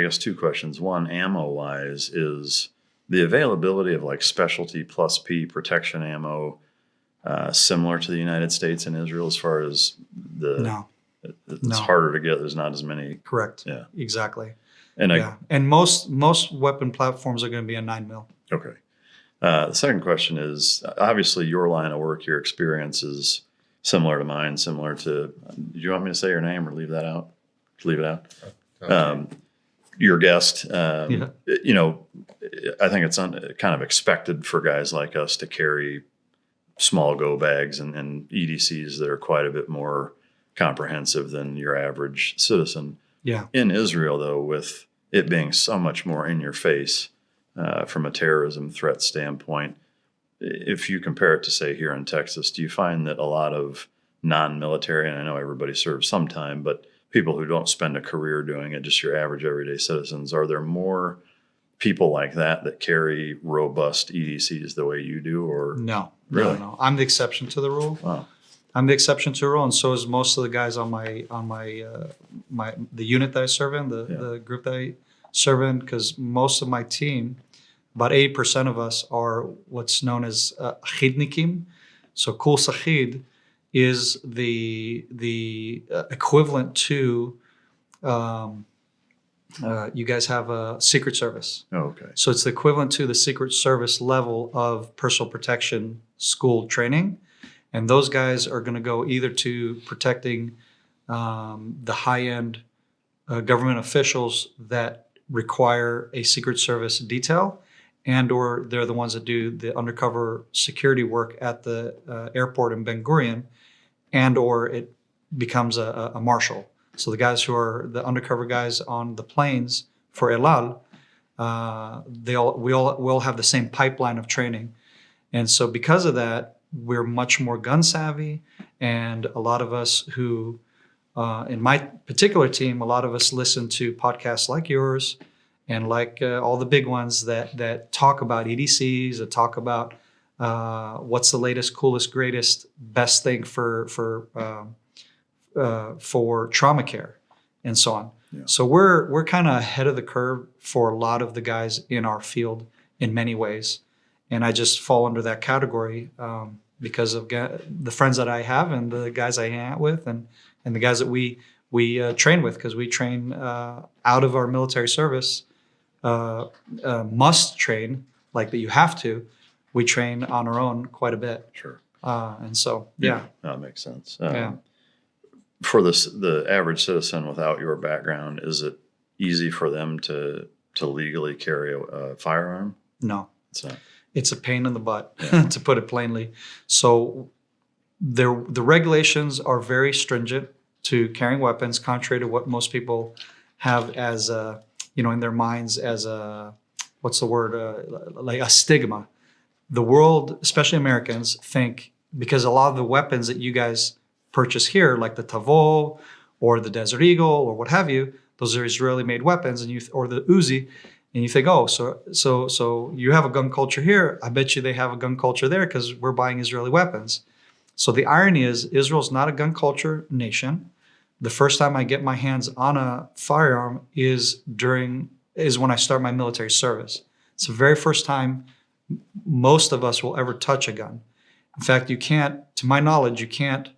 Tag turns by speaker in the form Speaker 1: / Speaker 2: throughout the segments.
Speaker 1: guess two questions. One, ammo-wise, is the availability of like specialty plus P protection ammo similar to the United States and Israel as far as
Speaker 2: No.
Speaker 1: It's harder to get. There's not as many.
Speaker 2: Correct.
Speaker 1: Yeah.
Speaker 2: Exactly.
Speaker 1: And
Speaker 2: and most weapon platforms are going to be a 9mm.
Speaker 1: Okay. The second question is, obviously your line of work, your experience is similar to mine, similar to, do you want me to say your name or leave that out? Leave it out. Your guest, you know, I think it's kind of expected for guys like us to carry small go bags and EDCs that are quite a bit more comprehensive than your average citizen.
Speaker 2: Yeah.
Speaker 1: In Israel, though, with it being so much more in your face from a terrorism threat standpoint, if you compare it to, say, here in Texas, do you find that a lot of non-military, and I know everybody serves sometime, but people who don't spend a career doing it, just your average everyday citizens, are there more people like that carry robust EDCs the way you do, or
Speaker 2: no?
Speaker 1: Really?
Speaker 2: No. I'm the exception to the rule.
Speaker 1: Wow.
Speaker 2: I'm the exception to the rule, and so is most of the guys on the unit that I serve in, the group that I serve in, because most of my team, about 80% of us, are what's known as chidnikim. So kul sachid is the equivalent to you guys have a Secret Service.
Speaker 1: Oh, okay.
Speaker 2: So it's the equivalent to the Secret Service level of personal protection school training. And those guys are going to go either to protecting the high-end government officials that require a Secret Service detail, and or they're the ones that do the undercover security work at the airport in Ben Gurion, and or it becomes a marshal. So the guys who are the undercover guys on the planes for El Al, we all have the same pipeline of training. And so because of that, we're much more gun savvy, and a lot of us who, in my particular team, a lot of us listen to podcasts like yours and like all the big ones that talk about EDCs, that talk about what's the latest, coolest, greatest, best thing for trauma care and so on.
Speaker 1: Yeah.
Speaker 2: So we're kind of ahead of the curve for a lot of the guys in our field in many ways. And I just fall under that category because of the friends that I have and the guys I hang out with and the guys that we train with, because we train out of our military service, must train, like that you have to. We train on our own quite a bit.
Speaker 1: Sure.
Speaker 2: And so, yeah.
Speaker 1: That makes sense.
Speaker 2: Yeah.
Speaker 1: For the average citizen without your background, is it easy for them to legally carry a firearm?
Speaker 2: No.
Speaker 1: It's not.
Speaker 2: It's a pain in the butt, to put it plainly. So the regulations are very stringent to carrying weapons, contrary to what most people have as in their minds as what's the word, like a stigma. The world, especially Americans, think because a lot of the weapons that you guys purchase here, like the Tavo or the Desert Eagle or what have you, those are Israeli-made weapons, or the Uzi. And you think, oh, so you have a gun culture here. I bet you they have a gun culture there because we're buying Israeli weapons. So the irony is Israel's not a gun culture nation. The first time I get my hands on a firearm is when I start my military service. It's the very first time most of us will ever touch a gun. In fact, to my knowledge, you can't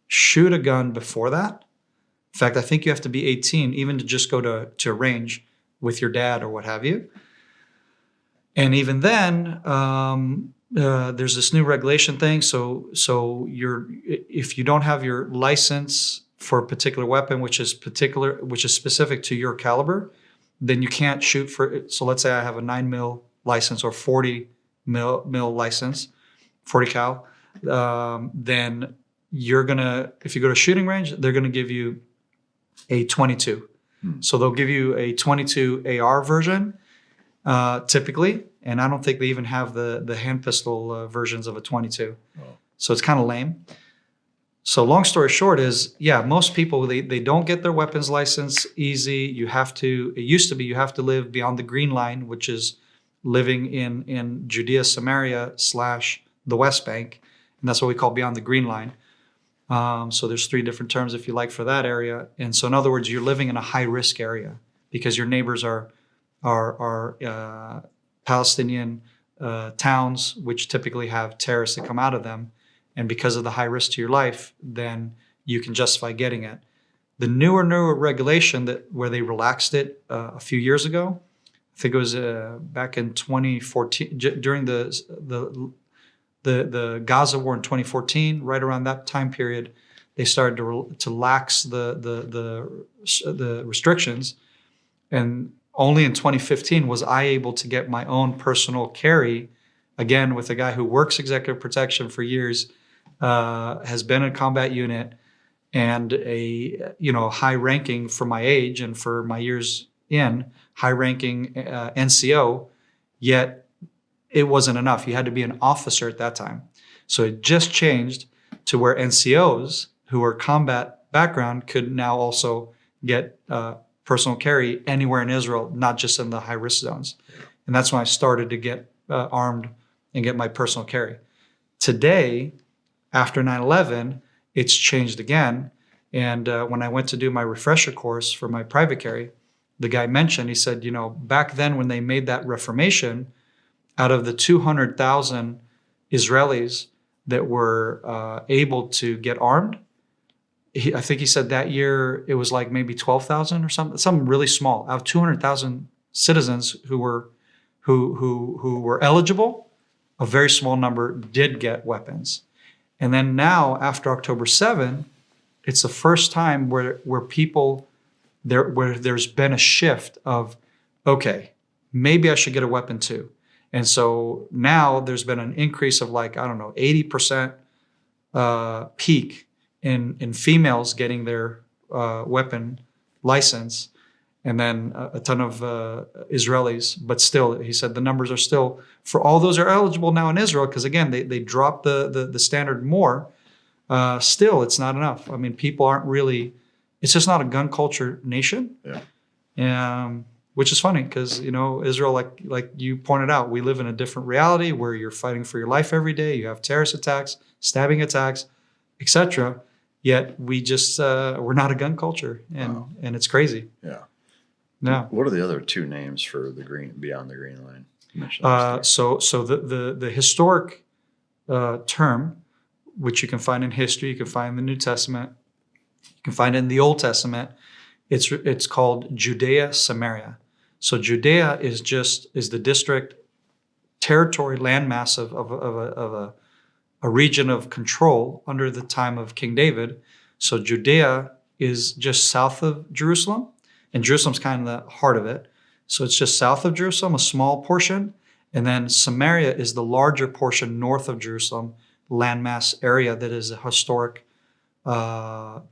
Speaker 2: shoot a gun before that. In fact, I think you have to be 18 even to just go to a range with your dad or what have you. And even then, there's this new regulation thing. So if you don't have your license for a particular weapon, which is specific to your caliber, then you can't shoot for it. So let's say I have a 9mm license or 40 mil license, 40 cal. Then if you go to a shooting range, they're gonna give you a 22. So they'll give you a 22 AR version, typically, and I don't think they even have the hand pistol versions of a 22. Oh. So it's kind of lame. So long story short is, most people, they don't get their weapons license easy. It used to be you have to live beyond the green line, which is living in Judea, Samaria / the West Bank, and that's what we call beyond the green line. So there's 3 different terms, if you like, for that area. And so in other words, you're living in a high risk area because your neighbors are Palestinian towns, which typically have terrorists that come out of them. And because of the high risk to your life, then you can justify getting it. The newer regulation where they relaxed it a few years ago, I think it was back in 2014 during the Gaza war in 2014. Right around that time period, they started to lax the restrictions, and only in 2015 was I able to get my own personal carry, again with a guy who works executive protection for years, has been in a combat unit, and a high ranking for my age and for my years in, high ranking NCO, yet it wasn't enough. You had to be an officer at that time. So it just changed to where NCOs who are combat background could now also get personal carry anywhere in Israel, not just in the high risk zones. And that's when I started to get armed and get my personal carry. Today, after 9/11, it's changed again. And when I went to do my refresher course for my private carry, the guy mentioned, he said, back then when they made that reformation, out of the 200,000 Israelis that were able to get armed, I think he said that year it was like maybe 12,000 or something really small. Out of 200,000 citizens who were eligible, a very small number did get weapons. And then now, after October 7, it's the first time where there's been a shift of, okay, maybe I should get a weapon too. And so now there's been an increase of 80% peak in females getting their weapon license, and then a ton of Israelis. But still, he said the numbers are still, for all those are eligible now in Israel, because again, they dropped the standard more. Still, it's not enough. I mean, people aren't really, it's just not a gun culture nation. Yeah. Which is funny because, Israel, like you pointed out, we live in a different reality where you're fighting for your life every day. You have terrorist attacks, stabbing attacks, etc. Yet we just, we're not a gun culture, and it's crazy.
Speaker 1: Yeah.
Speaker 2: Yeah.
Speaker 1: What are the other two names for the beyond the green line?
Speaker 2: So the historic term, which you can find in history, you can find in the New Testament, you can find in the Old Testament. It's called Judea Samaria. So Judea is the district, territory, landmass of a region of control under the time of King David. So Judea is just south of Jerusalem, and Jerusalem's kind of the heart of it. So it's just south of Jerusalem, a small portion, and then Samaria is the larger portion north of Jerusalem, landmass area that is a historic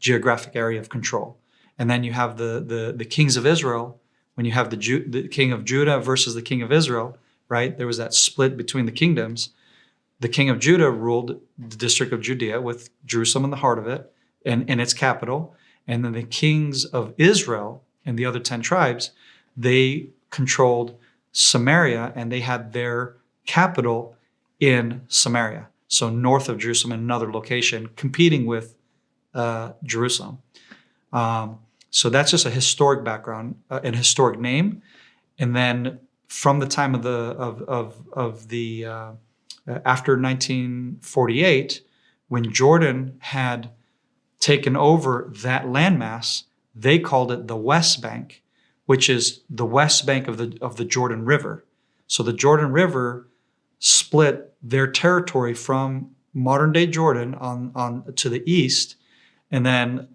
Speaker 2: geographic area of control. And then you have the kings of Israel. When you have the king of Judah versus the king of Israel, right? There was that split between the kingdoms. The king of Judah ruled the district of Judea with Jerusalem in the heart of it and its capital. And then the kings of Israel and the other 10 tribes, they controlled Samaria, and they had their capital in Samaria. So north of Jerusalem in another location, competing with Jerusalem. So that's just a historic background, an historic name. And then from the time of the after 1948, when Jordan had taken over that landmass, they called it the West Bank, which is the west bank of the Jordan River. So the Jordan River split their territory from modern day Jordan on to the east, and then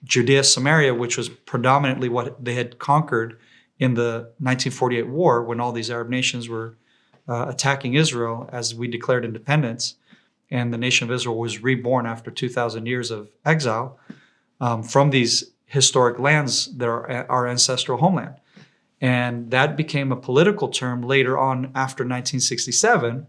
Speaker 2: Judea Samaria, which was predominantly what they had conquered in the 1948 war, when all these Arab nations were attacking Israel as we declared independence, and the nation of Israel was reborn after 2,000 years of exile from these historic lands that are our ancestral homeland. And that became a political term later on after 1967.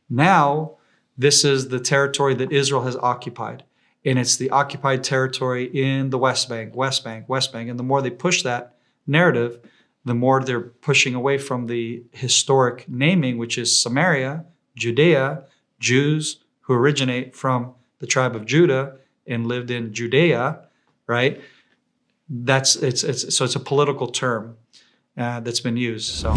Speaker 2: Now, this is the territory that Israel has occupied. And it's the occupied territory in the West Bank, West Bank, West Bank. And the more they push that narrative, the more they're pushing away from the historic naming, which is Samaria, Judea, Jews who originate from the tribe of Judah and lived in Judea, right? it's a political term that's been used. So.